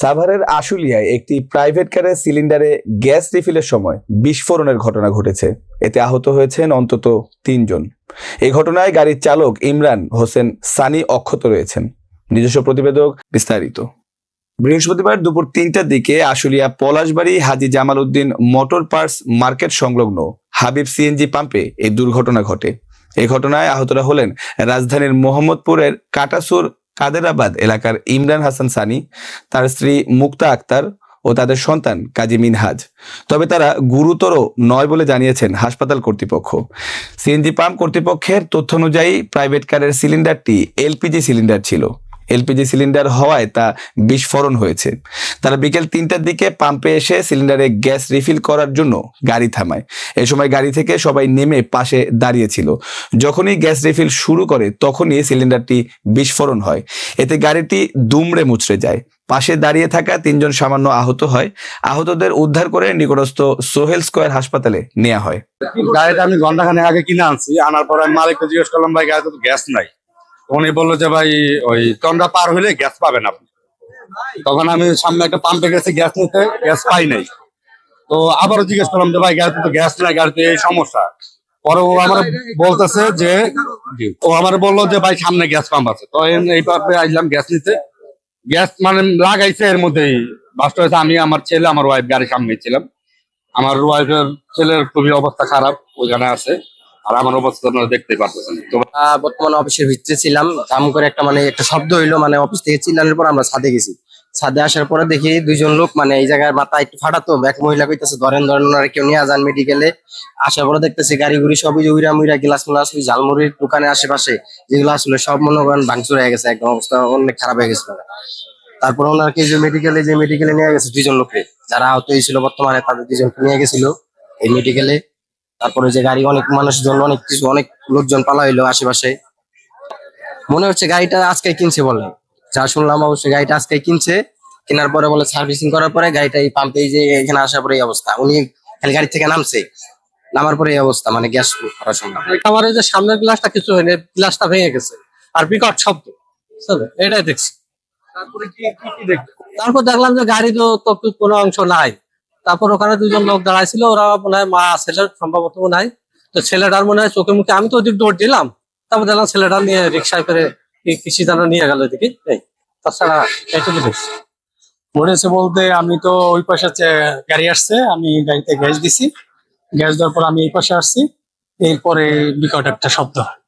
সাভারের আশুলিয়ায় একটি প্রাইভেট কারের সিলিন্ডারে গ্যাস রিফিলের সময় বিস্ফোরণের ঘটনা ঘটেছে। এতে আহত হয়েছেন অন্তত ৩ জন। এই ঘটনায় গাড়ির চালক ইমরান হোসেন সানি অক্ষত রয়েছেন। নিজস্ব প্রতিবেদক বিস্তারিত। বৃহস্পতিবার দুপুর ৩টার দিকে Ashulia Palashbari Haji Jamal Uddin motor parts market সংলগ্ন হাবিব সিএনজি পাম্পে এই দুর্ঘটনা ঘটে। এই ঘটনায় আহতরা হলেন রাজধানীর মোহাম্মদপুরের কাটাসুর কাদেরাবাদ এলাকার ইমরান হাসান সানি, তার স্ত্রী মুক্তা আক্তার ও তাদের সন্তান কাজী মিনহাজ। তবে তারা গুরুতর নয় বলে জানিয়েছেন হাসপাতাল কর্তৃপক্ষ। সিএনজি পাম্প কর্তৃপক্ষের তথ্য অনুযায়ী প্রাইভেট কারের সিলিন্ডারটি এলপিজি সিলিন্ডার ছিল। এলপিজি সিলিন্ডার হওয়ায় তা বিস্ফোরণ হয়েছে। তারা বিকেল ৩টার দিকে পাম্পে এসে সিলিন্ডারে গ্যাস রিফিল করার জন্য গাড়ি থামায়। এ সময় গাড়ি থেকে সবাই নেমে পাশে দাঁড়িয়েছিল। যখনই গ্যাস রিফিল শুরু করে তখনই সিলিন্ডারটি বিস্ফোরণ হয়। এতে গাড়িটি দুমড়ে মুচড়ে যায়। পাশে দাঁড়িয়ে থাকা ৩ জন সামান্য আহত হয়। আহতদের উদ্ধার করে নিকটস্থ সোহেল স্কয়ার হাসপাতালে নেওয়া হয়। গাড়িটা আমি ঘন্টাখানেক আগে কিনে আনছি, আনার পর আমি মালিককে জিজ্ঞেস করলাম, ভাই গাড়িতে তো গ্যাস নাই। উনি বললো যে ভাই ওই তন্ডা পার হলে গ্যাস পাবেন আপনি। তখন আমি সামনে একটা পাম্পে গেছি গ্যাস নিতে, গ্যাস পাই নাই। তো আবারও জিজ্ঞেস করলাম যে ভাই গাড়িতে তো গ্যাস নাই, গাড়িতে এই সমস্যা। পরে ও আমার বলতেছে যে ও আমার বললো যে ভাই সামনে গ্যাস পাম্প আছে। তো এই পাম্পে আসলাম গ্যাস নিতে। গ্যাস মানে লাগাইছে, এর মধ্যেই বাস্ট হয়েছে। আমি, আমার ছেলে, আমার ওয়াইফ গাড়ির সামনে ছিলাম। আমার ওয়াইফের ছেলের খুবই অবস্থা খারাপ, ওইখানে আছে। আর আমার অবস্থা আপনারা দেখতে পাচ্ছেন। তো বর্তমানে অফিসের ভিতরে ছিলাম, কাম করে একটা শব্দ হইলো, অফিস থেকে চিল্লানোর পর আমরা ছাদে গেছি। ছাদে আসার পরে দেখি 2 জন লোক এই জায়গায় মাথা একটু ফাটাতো, এক মহিলা কইতেছে ধরেন ওনারা কেউ নিয়ে যান মেডিকেলে। আসার পরে দেখতেছি গাড়ি গুড়ি সবই উইরা মুইরা গ্লাস মুলাস ঝালমুড়ির দোকানের আশেপাশে যেগুলো আসলে সব মনে করেন ভাঙচুর হয়ে গেছে, একদম অবস্থা অনেক খারাপ হয়ে গেছে। তারপর ওনাকে মেডিকেলে নিয়ে গেছে 2 জন লোককে, যারা আহত হয়েছিল বর্তমানে তাদের 2 জনকে নিয়ে গেছিল এই মেডিকেলে। তারপরে যে গাড়ি অনেক মানুষজন অনেক লোকজন পালা হইলো আশেপাশে। মনে হচ্ছে গাড়িটা আজকে কিনছে বলে, যা শুনলাম অবশ্যই গাড়িটা আজকে কিনছে। কেনার পরে বলে সার্ভিসিং করার পরে গাড়িটা এই পাম্পে যে এখানে আসার পরে এই অবস্থা। উনি খালি গাড়ি থেকে নামছে, নামার পরে এই অবস্থা, গ্যাস করার সময়। আমার এই যে সামনের গ্লাসটা কিছু হয়নি, গ্লাসটা ভেঙে গেছে আর বিকট শব্দ, এটাই দেখছি। তারপর দেখলাম যে গাড়ি তো কোনো অংশ নাই। তারপর ওখানে 2 জন লোক দাঁড়াইছিল, ওরা মনে হয় মা ছেলের সম্ভবত মনে হয়। তো ছেলেটার মনে হয় চোখে মুখে, আমি তো ওদিক দৌড় দিলাম। তারপর দেখলাম ছেলেটা নিয়ে রিক্সায় করে কৃষি যেন নিয়ে গেল এদিকে। তাছাড়া এইটুকু দেখছি। মরেছে বলতে আমি তো ওই পাশে গাড়ি আসছে, আমি গাড়িতে গ্যাস দিছি। গ্যাস দেওয়ার পর আমি এই পাশে আসছি, এরপরে বিকট একটা শব্দ হয়।